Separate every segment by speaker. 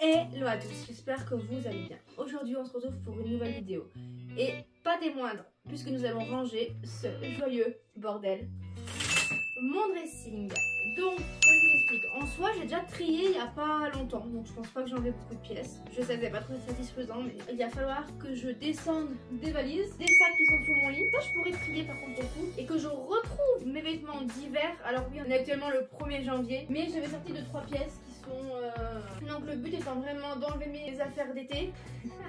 Speaker 1: Hello à tous, j'espère que vous allez bien. Aujourd'hui on se retrouve pour une nouvelle vidéo. Et pas des moindres, puisque nous allons ranger ce joyeux bordel. Mon dressing. Donc, je vous explique. En soi, j'ai déjà trié il n'y a pas longtemps, donc je pense pas que j'ai enlevé beaucoup de pièces. Je sais que c'est pas très satisfaisant, mais il va falloir que je descende des valises, des sacs qui sont sous mon lit. Ça, je pourrais trier par contre beaucoup. Et que je retrouve mes vêtements d'hiver. Alors oui, on est actuellement le 1er janvier, mais j'avais sorti de 3 pièces qui sont... Donc le but étant vraiment d'enlever mes affaires d'été.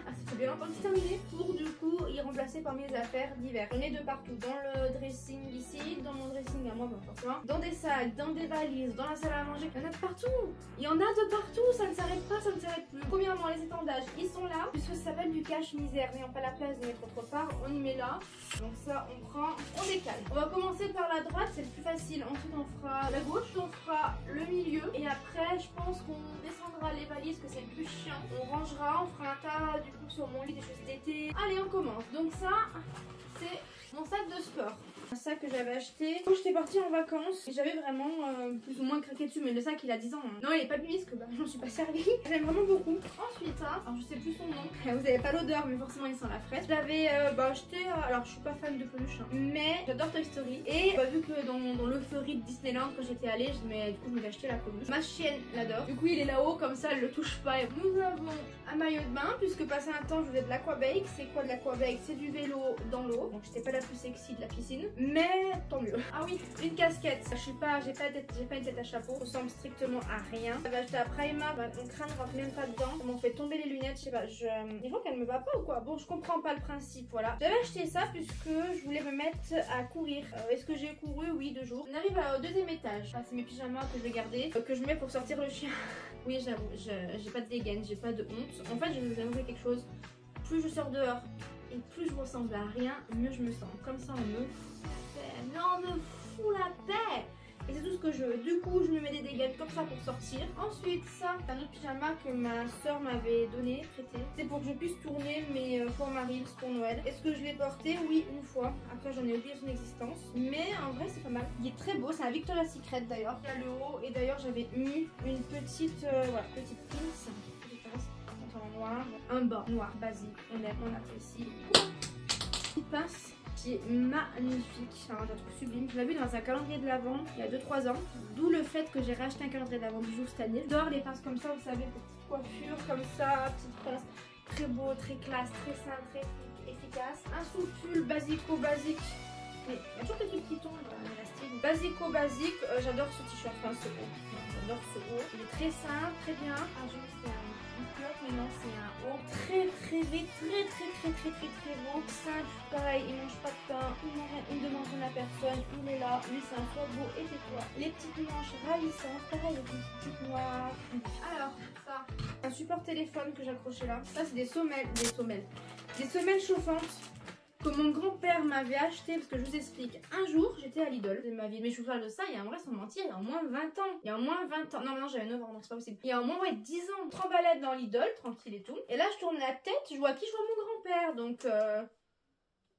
Speaker 1: Ah, ça fait bien longtemps que c'est terminé. Pour du coup y remplacer par mes affaires d'hiver. J'en ai de partout. Dans le dressing ici, dans mon dressing à moi, bon, forcément. Dans des sacs, dans des valises, dans la salle à manger. Il y en a de partout. Il y en a de partout. Ça ne s'arrête pas, ça ne s'arrête plus. Premièrement, les étendages, ils sont là. Puisque ça s'appelle du cache-misère. N'ayant pas la place de mettre autre part, on y met là. Donc ça, on prend, on décale. On va commencer par la droite, c'est le plus facile. Ensuite, on fera la gauche, on fera le milieu. Et après, je pense qu'on descendra les valises, que c'est le plus chiant. On rangera, on fera un tas du coup sur mon lit, des choses d'été. Allez, on commence. Donc ça, c'est mon sac de sport. Un sac que j'avais acheté quand j'étais partie en vacances. Et j'avais vraiment plus ou moins craqué dessus. Mais le sac, il a 10 ans. Hein. Non, il est pas bis, que bah, j'en suis pas servi. J'aime vraiment beaucoup. Ensuite, ça, alors je sais plus son nom. Vous avez pas l'odeur, mais forcément, il sent la fraise. J'avais acheté, alors je suis pas fan de peluche, hein, mais j'adore Toy Story. Et vu que dans l'euphorie de Disneyland, quand j'étais allée, du coup, je m'ai acheté la peluche. Ma chienne l'adore. Du coup, il est là-haut, comme ça, elle le touche pas. Et nous avons un maillot de bain, puisque passé un temps, je faisais de l'aquabake. C'est quoi de l'aquabake? C'est du vélo dans l'eau. Donc, j'étais pas la plus sexy de la piscine. Mais tant mieux. Ah oui, une casquette. J'ai pas une tête à chapeau. Ça ressemble strictement à rien. J'avais acheté à Primark. Mon crâne rentre même pas dedans. Ça m'en fait tomber les lunettes. Je sais pas. Je vois qu'elle me va pas ou quoi. Bon, je comprends pas le principe. Voilà. J'avais acheté ça puisque je voulais me mettre à courir. Est-ce que j'ai couru? Oui, 2 jours. On arrive au 2e étage. Ah, c'est mes pyjamas que je vais garder. Que je mets pour sortir le chien. Oui, j'avoue. J'ai pas de dégaine. J'ai pas de honte. En fait, je vais vous avouer quelque chose. Plus je sors dehors et plus je ressemble à rien, mieux je me sens. Comme ça, on me fout la paix. Et c'est tout ce que je veux. Du coup, je me mets des dégaines comme ça pour sortir. Ensuite, ça, c'est un autre pyjama que ma soeur m'avait donné, prêté. C'est pour que je puisse tourner mes formats Reels pour Noël. Est-ce que je l'ai porté? Oui, une fois. Après, j'en ai oublié son existence. Mais en vrai, c'est pas mal. Il est très beau. C'est un Victoria's Secret d'ailleurs. Il y a le haut. Et d'ailleurs, j'avais mis une petite, voilà, petite pince. Noir, un bas noir basique, on aime, on apprécie. Une pince qui est magnifique, un truc sublime. Je l'ai vu dans un calendrier de l'Avent il y a 2-3 ans, d'où le fait que j'ai racheté un calendrier de l'Avent du jour cette année. J'adore les pinces comme ça, vous savez, petites coiffures comme ça, petites pinces très beau, très classe, très simple, très efficace. Un sous-pull basico-basique. Mais il y a toujours des trucs qui tombent dans l'élastique. Basico-basique, j'adore ce t-shirt, enfin ce haut. J'adore ce haut. Il est très simple, très bien. Ah, je pense que c'est un culotte, mais non, c'est un haut très beau. Simple, pareil, il mange pas de pain, il ne demande rien à personne, il est là, lui c'est un sois beau et tais-toi. Les petites manches ravissantes, pareil, les petites noires. Alors, ça, un support téléphone que j'accrochais là. Ça, c'est des semelles chauffantes que mon grand-père m'avait acheté, parce que je vous explique, un jour j'étais à Lidl de ma ville, mais je vous parle de ça il y a en vrai sans mentir, il y a au moins 20 ans. Il y a au moins 20 ans, non j'avais 9 ans donc c'est pas possible. Il y a au moins 10 ans, 3 balades dans Lidl, tranquille et tout. Et là je tourne la tête, je vois qui? Je vois mon grand-père, donc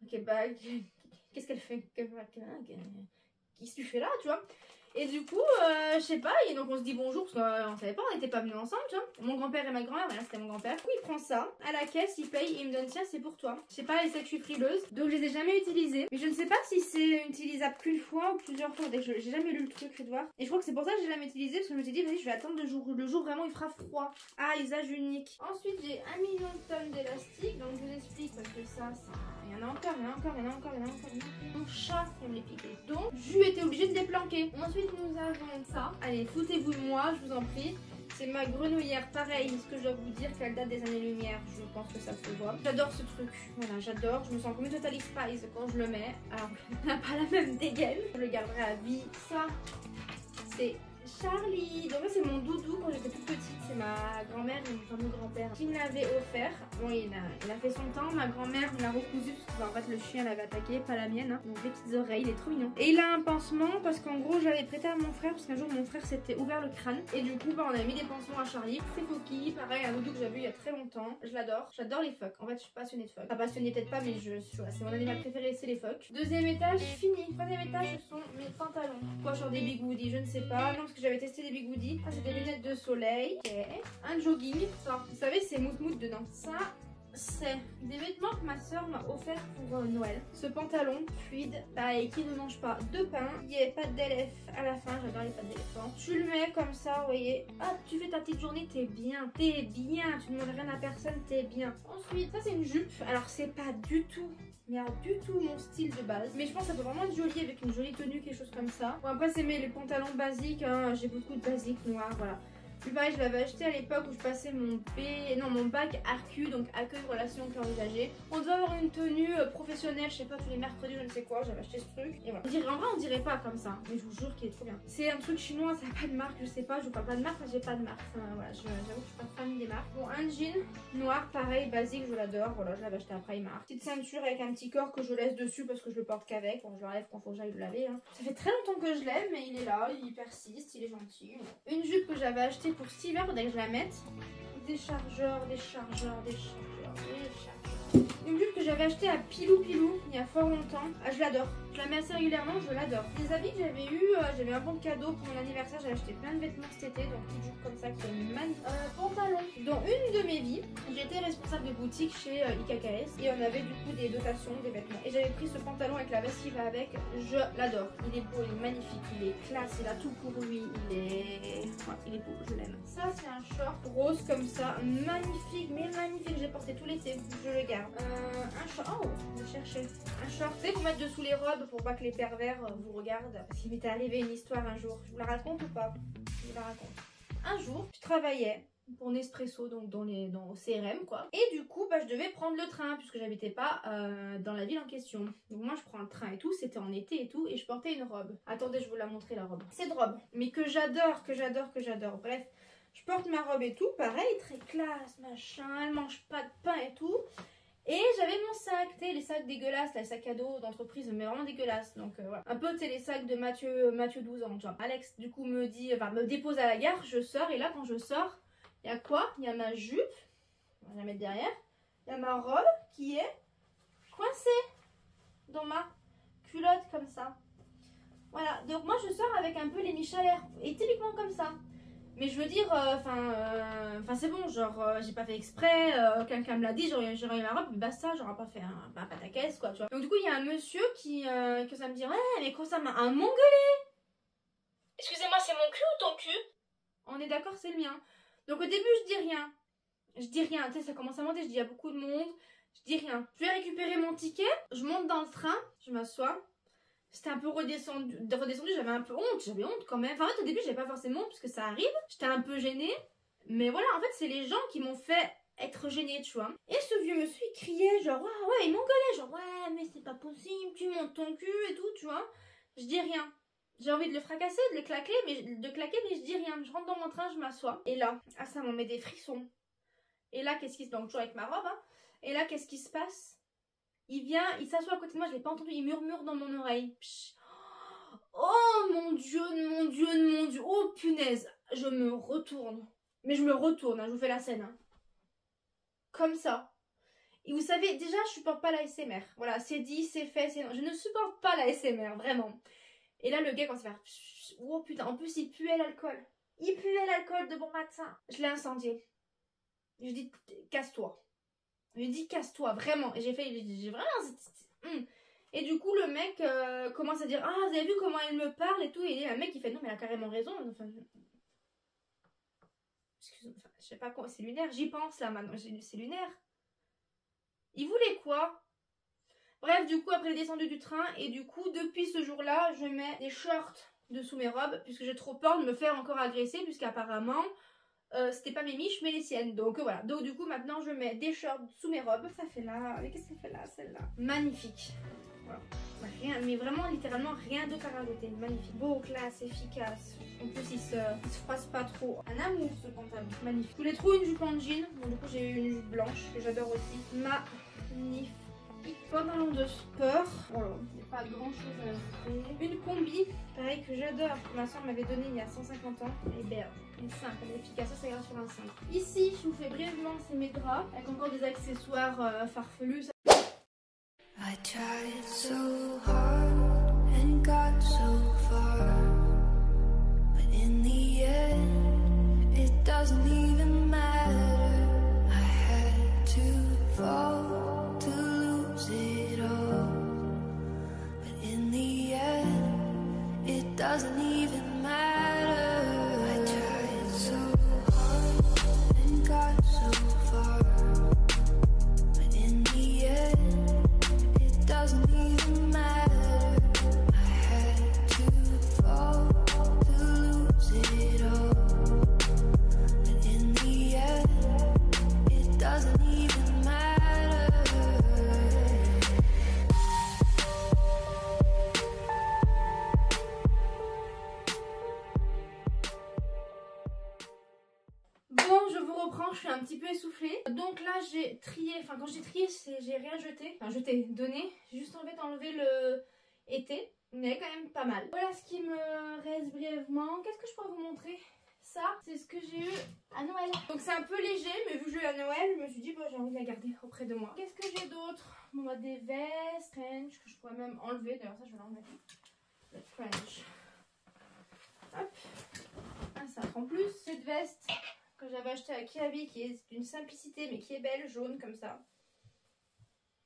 Speaker 1: ok bah qu'est-ce qu'elle fait? Qu'est-ce que tu fais là, tu vois? Et du coup, je sais pas, et donc on se dit bonjour, parce qu'on savait pas, on n'était pas venus ensemble, tu vois. Mon grand-père et ma grand-mère, là c'était mon grand-père. Du coup, il prend ça, à la caisse, il paye et il me donne tiens, c'est pour toi. Je sais pas, il sait que je suis frileuse, donc je les ai jamais utilisés. Mais je ne sais pas si c'est utilisable qu'une fois ou plusieurs fois. J'ai jamais lu le truc, je vais te voir. Et je crois que c'est pour ça que j'ai jamais utilisé, parce que je me suis dit, vas-y, je vais attendre le jour vraiment il fera froid. Ah, usage unique. Ensuite, j'ai 1 million de tonnes d'élastique, donc je vous explique, parce que ça, il y en a encore. Mon chat aime les piquer. Donc, je été obligée de les planquer. Ensuite, nous avons ça. Allez, foutez-vous de moi, je vous en prie. C'est ma grenouillère, pareil, ce que je dois vous dire qu'elle date des années-lumière, je pense que ça se voit. J'adore ce truc, voilà, j'adore, je me sens comme une Totally Spice quand je le mets. Alors, elle n'a pas la même dégaine, je le garderai à vie. Ça, c'est Charlie. Donc là c'est mon doudou quand j'étais toute petite. C'est ma grand-mère et mon grand-père qui me l'avait offert. Bon il a fait son temps. Ma grand-mère me l'a recousu parce que en fait le chien l'avait attaqué, pas la mienne. Hein. Donc les petites oreilles, il est trop mignon. Et il a un pansement parce qu'en gros j'avais prêté à mon frère parce qu'un jour mon frère s'était ouvert le crâne. Et du coup bah, on avait mis des pansements à Charlie. Très coquille, pareil un doudou que j'avais eu il y a très longtemps. Je l'adore. J'adore les phoques. En fait je suis passionnée de phoques. Enfin passionnée peut-être pas mais c'est mon animal préféré, c'est les phoques. 2e étage fini. 3e étage ce sont mes pantalons. Quoi genre des bigoudis, je ne sais pas. Non parce que j'avais testé des bigoudis. Ça, c'est des lunettes de soleil. Ok. Un jogging. Ça, vous savez, c'est mout-mout dedans. Ça, c'est des vêtements que ma soeur m'a offert pour Noël. Ce pantalon fluide, pareil, qui ne mange pas de pain. Il n'y a pas d'élève à la fin, j'adore les pattes d'éléphant. Tu le mets comme ça, vous voyez. Hop, tu fais ta petite journée, t'es bien. T'es bien, tu ne demandes rien à personne, t'es bien. Ensuite, ça c'est une jupe. Alors c'est pas du tout, mais alors du tout mon style de base. Mais je pense que ça peut vraiment être joli avec une jolie tenue, quelque chose comme ça. Bon après c'est les pantalons basiques, hein. J'ai beaucoup de basiques noirs, voilà. Puis pareil, je l'avais acheté à l'époque où je passais mon bac ARCU, donc accueil relations clients usagers. On doit avoir une tenue professionnelle, je sais pas, tous les mercredis, je ne sais quoi, j'avais acheté ce truc. Et voilà. En vrai, on dirait pas comme ça, mais je vous jure qu'il est trop bien. C'est un truc chinois, ça n'a pas de marque, je sais pas, je vous parle pas de marque, mais j'ai pas de marque. Enfin, voilà, j'avoue que je suis pas fan des marques. Bon, un jean noir, pareil, basique, je l'adore. Voilà, je l'avais acheté à Primark. Petite ceinture avec un petit corps que je laisse dessus parce que je le porte qu'avec. Bon, je l'enlève quand faut que j'aille le laver. Hein. Ça fait très longtemps que je l'aime, mais il est là, il persiste, il est gentil. Une jupe que j'avais achetée pour cet hiver, faudrait que je la mette. Des chargeurs. Une jupe que j'avais achetée à Pilou il y a fort longtemps. Ah, je l'adore. Je la mets assez régulièrement, je l'adore. Les habits que j'avais eu, j'avais un bon cadeau pour mon anniversaire. J'avais acheté plein de vêtements cet été, donc petite jupe comme ça qui est magnifique. Pantalon. Dans une de mes vies, j'étais responsable de boutique chez IKKS et on avait du coup des dotations, des vêtements. Et j'avais pris ce pantalon avec la veste qui va avec. Je l'adore. Il est beau, il est magnifique, il est classe, il a tout pour lui. Il est beau, je l'aime. Ça, c'est un short rose comme ça, magnifique, mais magnifique. J'ai porté tout l'été, je le garde. Un short. Oh, je cherchais. Un short, c'est pour mettre dessous les robes pour pas que les pervers vous regardent. Parce qu'il m'était arrivé une histoire un jour. Je vous la raconte ou pas? Je vous la raconte. Un jour, je travaillais pour Nespresso, donc dans CRM quoi. Et du coup, je devais prendre le train puisque j'habitais pas dans la ville en question. Donc moi, je prends le train et tout. C'était en été et tout. Et je portais une robe. Attendez, je vais vous la montrer la robe. Cette robe, mais que j'adore. Bref. Je porte ma robe et tout, pareil, très classe, machin, elle mange pas de pain et tout. Et j'avais mon sac, tu sais, les sacs dégueulasses, les sacs à dos d'entreprise, mais vraiment dégueulasses. Donc voilà. Un peu, tu sais, les sacs de Mathieu 12 ans. Genre. Alex, du coup, me dépose à la gare, je sors. Et là, quand je sors, il y a quoi? Il y a ma jupe, on va la mettre derrière. Il y a ma robe qui est coincée dans ma culotte comme ça. Voilà, donc moi, je sors avec un peu les miches à l'air. Et typiquement comme ça. Mais je veux dire, c'est bon, genre, j'ai pas fait exprès, quelqu'un me l'a dit, j'aurais eu ma robe, mais basta, j'aurais pas fait un pataquès, quoi, tu vois. Donc du coup, il y a un monsieur qui ça me dit, ouais, mais quoi ça m'a un mongolais. Excusez-moi, c'est mon cul ou ton cul? On est d'accord, c'est le mien. Donc au début, je dis rien, tu sais, ça commence à monter, je dis, il y a beaucoup de monde, je dis rien. Je vais récupérer mon ticket, je monte dans le train, je m'assois. C'était un peu redescendu, j'avais un peu honte, quand même. Enfin, en fait, au début, j'avais pas forcément honte, parce que ça arrive. J'étais un peu gênée. Mais voilà, en fait, c'est les gens qui m'ont fait être gênée, tu vois. Et ce vieux monsieur, il criait, genre, ouais, il m'engueulait, genre, ouais, mais c'est pas possible, tu montes ton cul et tout, tu vois. Je dis rien. J'ai envie de le fracasser, de claquer, mais je dis rien. Je rentre dans mon train, je m'assois. Et là, ça m'en met des frissons. Et là, qu'est-ce qui se passe? Donc, toujours avec ma robe, hein. Et là, qu'est-ce qui se passe? Il vient, il s'assoit à côté de moi, je l'ai pas entendu, il murmure dans mon oreille. Psh. Oh mon dieu, oh punaise. Je me retourne. Mais je me retourne, hein, je vous fais la scène. Hein. Comme ça. Et vous savez, déjà, je supporte pas la SMR. Voilà, c'est dit, c'est fait, c'est non. Je ne supporte pas la SMR, vraiment. Et là, le gars, quand il fait... Oh putain, en plus, il puait l'alcool. Il puait l'alcool de bon matin. Je l'ai incendié. Je dis, casse-toi. Je lui ai dit casse-toi, vraiment. Et j'ai vraiment... Et du coup, le mec commence à dire, ah, vous avez vu comment elle me parle et tout. Et il y a un mec qui fait, non, mais elle a carrément raison. Enfin, excusez-moi, je sais pas quoi, c'est lunaire. J'y pense là maintenant, c'est lunaire. Il voulait quoi? Bref, du coup, après, il est descendu du train. Et du coup, depuis ce jour-là, je mets des shorts dessous mes robes. Puisque j'ai trop peur de me faire encore agresser. Puisqu'apparemment... c'était pas mes miches mais les siennes, donc voilà. Donc du coup maintenant je mets des shorts sous mes robes. Ça fait là, mais qu'est-ce qu'elle fait là, celle-là? Magnifique, voilà. Rien, mais vraiment littéralement rien d'autre à rajouter. Magnifique, beau, classe, efficace. En plus il se froisse pas trop. Un amour ce pantalon, magnifique. Je voulais trop une jupe en jean, donc du coup j'ai eu une jupe blanche que j'adore aussi. Magnifique. Pantalon de sport, voilà, il n'y a pas grand chose à ajouter. Une combi, pareil que j'adore, que ma soeur m'avait donné il y a 150 ans. Elle est belle, elle est simple, elle est efficace, ça c'est grâce sur un cintre. Ici, je vous fais brièvement, c'est mes draps, avec encore des accessoires farfelus. I tried so hard and got so far, but in the reprends, je suis un petit peu essoufflée. Donc là j'ai trié, enfin quand j'ai trié, j'ai rien jeté. Enfin jeté, donné. J'ai juste enlevé le été. Il y avait quand même pas mal. Voilà ce qui me reste brièvement. Qu'est-ce que je pourrais vous montrer? Ça, c'est ce que j'ai eu à Noël. Donc c'est un peu léger, mais vu que je l'ai eu à Noël, je me suis dit bah, j'ai envie de la garder auprès de moi. Qu'est-ce que j'ai d'autre? Bon, bah, des vestes, trench, que je pourrais même enlever. D'ailleurs ça je vais l'enlever. Le trench. Hop. Ah, ça en plus, cette veste que j'avais achetée à Kiabi, qui est d'une simplicité mais qui est belle, jaune comme ça.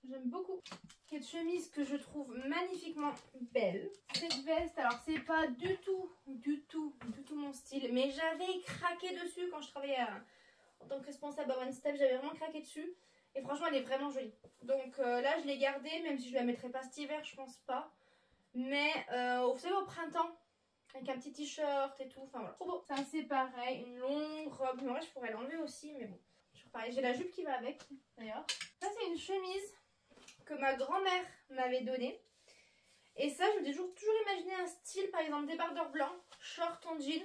Speaker 1: J'aime beaucoup. Cette chemise que je trouve magnifiquement belle. Cette veste, alors c'est pas du tout mon style, mais j'avais craqué dessus quand je travaillais en tant que responsable à One Step. J'avais vraiment craqué dessus et franchement elle est vraiment jolie. Donc là je l'ai gardée, même si je la mettrai pas cet hiver, je pense pas. Mais vous savez au printemps, avec un petit t-shirt et tout, enfin voilà. Trop beau. Ça c'est pareil, une longue robe. En vrai je pourrais l'enlever aussi, mais bon. Toujours pareil, j'ai la jupe qui va avec d'ailleurs. Ça c'est une chemise que ma grand-mère m'avait donné. Et ça, je me suis toujours imaginé un style, par exemple débardeur blanc, short en jean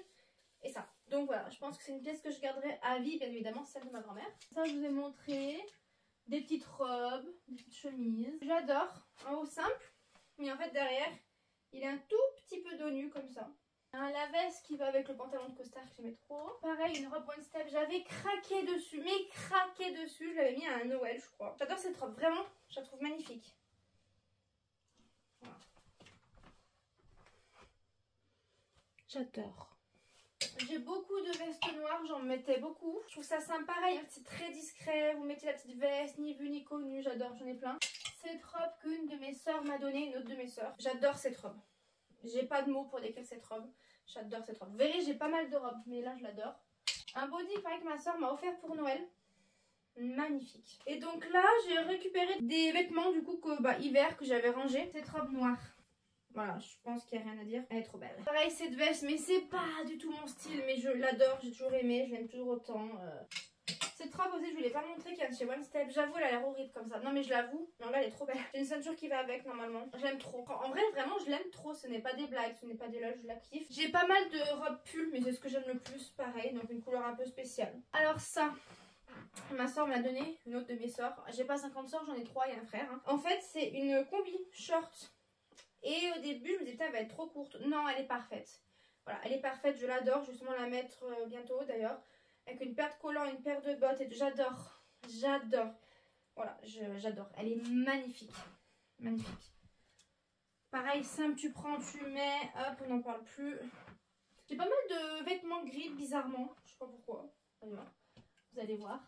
Speaker 1: et ça. Donc voilà, je pense que c'est une pièce que je garderai à vie, bien évidemment, celle de ma grand-mère. Ça, je vous ai montré des petites robes, des petites chemises. J'adore, en haut simple, mais en fait derrière, il est un tout petit peu dos nu comme ça. La veste qui va avec le pantalon de costard que j'aimais trop. Pareil, une robe One Step, j'avais craqué dessus, mais craqué dessus. Je l'avais mis à un Noël, je crois. J'adore cette robe, vraiment, je la trouve magnifique. Voilà. J'adore. J'ai beaucoup de vestes noires, j'en mettais beaucoup. Je trouve ça sympa, pareil, c'est très discret. Vous mettez la petite veste, ni vu ni connu, j'adore, j'en ai plein. Cette robe qu'une de mes soeurs m'a donnée, une autre de mes soeurs. J'adore cette robe. J'ai pas de mots pour décrire cette robe. J'adore cette robe. Vous verrez, j'ai pas mal de robes, mais là je l'adore. Un body pareil que ma soeur m'a offert pour Noël. Magnifique. Et donc là, j'ai récupéré des vêtements du coup que, hiver que j'avais rangé. Cette robe noire. Voilà, je pense qu'il n'y a rien à dire. Elle est trop belle. Pareil, cette veste, mais c'est pas du tout mon style, mais je l'adore, j'ai toujours aimé, je l'aime toujours autant. Cette robe aussi, je vous l'ai pas montré, qui est chez One Step. J'avoue, elle a l'air horrible comme ça. Non, mais je l'avoue, mais en vrai, elle est trop belle. J'ai une ceinture qui va avec normalement. Je l'aime trop. En vrai, vraiment, je l'aime trop. Ce n'est pas des blagues, ce n'est pas des loges, je la kiffe. J'ai pas mal de robes pull, mais c'est ce que j'aime le plus, pareil. Donc, une couleur un peu spéciale. Alors, ça. Ma soeur me l'a donné, une autre de mes soeurs. J'ai pas 50 soeurs, j'en ai 3 et un frère. Hein. En fait, c'est une combi short. Et au début, je me disais, putain, elle va être trop courte. Non, elle est parfaite. Voilà, elle est parfaite, je l'adore. Je vais justement la mettre bientôt d'ailleurs. Avec une paire de collants, une paire de bottes. Et j'adore. J'adore. Voilà, j'adore. Elle est magnifique. Magnifique. Pareil, simple, tu prends, tu mets. Hop, on n'en parle plus. J'ai pas mal de vêtements gris, bizarrement. Je sais pas pourquoi. D'ailleurs, vous allez voir.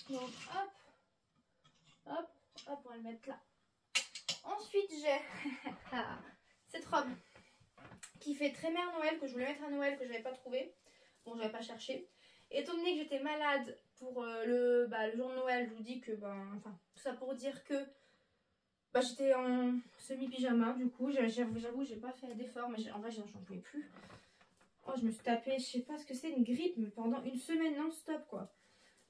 Speaker 1: Donc, hop. Hop, hop, on va le mettre là. Ensuite, j'ai cette robe qui fait très mère Noël, que je voulais mettre à Noël, que je n'avais pas trouvé. Bon, je n'avais pas cherché. Étant donné que j'étais malade pour le jour de Noël, je vous dis que, enfin, tout ça pour dire que j'étais en semi-pyjama, du coup. J'avoue, j'ai pas fait d'effort, mais en vrai, j'en pouvais plus. Oh, je me suis tapée, je sais pas ce que c'est, une grippe, mais pendant une semaine non-stop, quoi.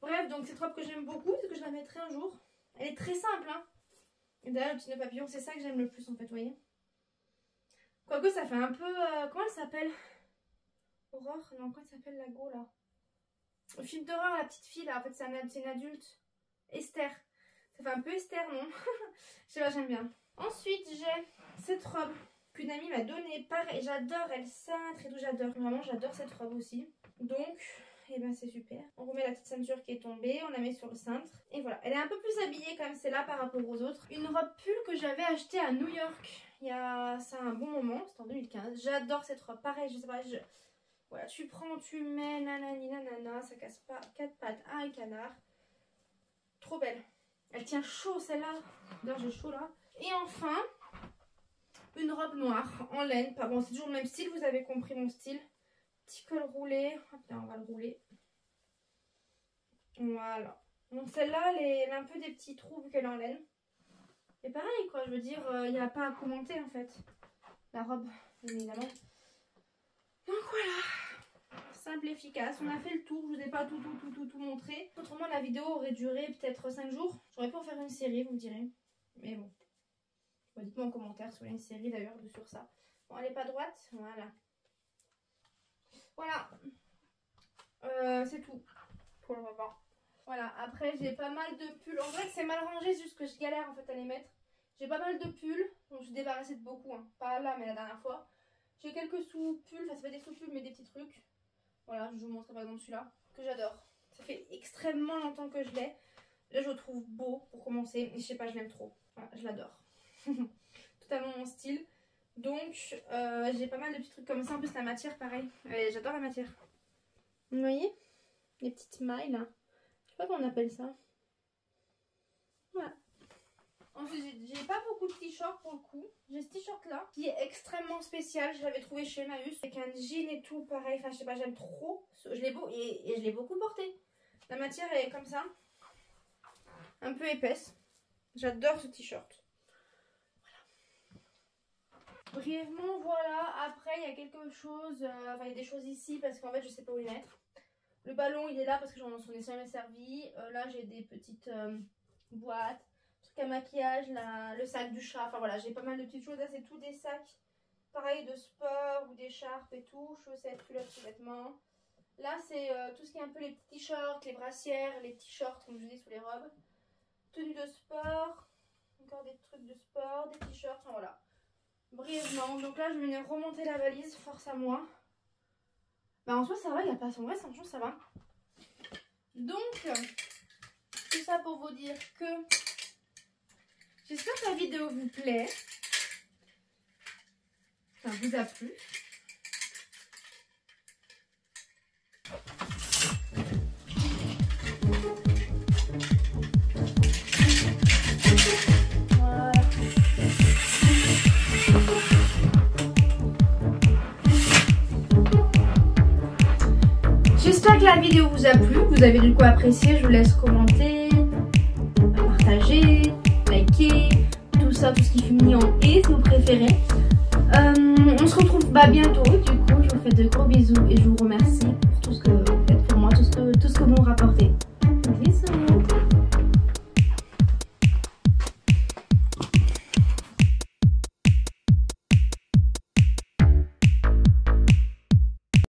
Speaker 1: Bref, donc cette robe que j'aime beaucoup, c'est que je la mettrai un jour. Elle est très simple, hein. Et d'ailleurs, le petit nœud papillon, c'est ça que j'aime le plus, en fait, vous voyez. Quoique, ça fait un peu... comment elle s'appelle? Aurore? Non, comment elle s'appelle, la go, là? Le film d'horreur, la petite fille, là, en fait, c'est une adulte. Esther. Ça fait un peu Esther, non? Je sais pas, j'aime bien. Ensuite, j'ai cette robe qu'une amie m'a donnée. Pareil, j'adore, elle cintre et tout, j'adore. Vraiment, j'adore cette robe aussi. Donc... et ben c'est super. On remet la petite ceinture qui est tombée, on la met sur le cintre. Et voilà, elle est un peu plus habillée quand même celle-là par rapport aux autres. Une robe pull que j'avais achetée à New York il y a ça un bon moment, c'était en 2015. J'adore cette robe, pareil, je sais pas, voilà, tu prends, tu mets, nanani nanana, ça casse pas, 4 pattes, un canard. Trop belle. Elle tient chaud celle-là. D'ailleurs j'ai chaud là. Et enfin, une robe noire en laine. Bon, c'est toujours le même style, vous avez compris mon style. Petit col roulé. Hop là, on va le rouler. Voilà. Donc celle-là, elle a un peu des petits trous vu qu'elle est en laine. Et pareil quoi, je veux dire, il n'y a pas à commenter en fait. La robe, évidemment. Donc voilà. Simple, efficace. On a fait le tour. Je vous ai pas tout montré. Autrement, la vidéo aurait duré peut-être 5 jours. J'aurais pu en faire une série, vous me direz. Mais bon. Dites-moi en commentaire si vous voulez une série d'ailleurs sur ça. Bon, elle n'est pas droite. Voilà. Voilà. C'est tout pour le moment. Voilà, après j'ai pas mal de pulls. En vrai c'est mal rangé, c'est juste que je galère en fait à les mettre. J'ai pas mal de pulls, donc je suis débarrassée de beaucoup, hein. Pas là mais la dernière fois. J'ai quelques sous-pulls, enfin c'est pas des sous-pulls mais des petits trucs. Voilà, je vous montre par exemple celui-là, que j'adore. Ça fait extrêmement longtemps que je l'ai. Là je le trouve beau pour commencer, et je sais pas, je l'aime trop. Voilà, je l'adore. Totalement mon style. Donc j'ai pas mal de petits trucs comme ça, en plus la matière pareil. J'adore la matière. Vous voyez? Les petites mailles là. Je sais pas comment on appelle ça. Voilà. Ensuite, j'ai pas beaucoup de t-shirts pour le coup. J'ai ce t-shirt là qui est extrêmement spécial. Je l'avais trouvé chez Emmaüs avec un jean et tout pareil. Enfin, je sais pas, j'aime trop. Je l'ai je l'ai beaucoup porté. La matière est comme ça, un peu épaisse. J'adore ce t-shirt. Voilà. Brièvement, voilà. Après, il y a quelque chose. Enfin, il y a des choses ici parce qu'en fait, je sais pas où les mettre. Le ballon, il est là parce que j'en ai jamais servi. Là, j'ai des petites boîtes. À maquillage, le sac du chat, enfin voilà, j'ai pas mal de petites choses. Là c'est tout des sacs pareil de sport ou d'écharpes et tout, chaussettes, culottes, sous-vêtements. Là c'est tout ce qui est un peu les petits t-shirts, les brassières, les t-shirts comme je dis sous les robes, tenues de sport, encore des trucs de sport, des t-shirts, enfin voilà, brièvement. Donc là je vais venir remonter la valise, force à moi. Bah en soi ça va, il n'y a pas, en vrai franchement ça va. Donc tout ça pour vous dire que j'espère que la vidéo vous plaît. Ça vous a plu. Voilà. J'espère que la vidéo vous a plu. Vous avez du coup apprécié. Je vous laisse commenter, partager, liker, tout ça, tout ce qui finit en et si vous préférez. On se retrouve bientôt. Du coup, je vous fais de gros bisous et je vous remercie pour tout ce que vous faites pour moi, tout ce que vous me rapportez.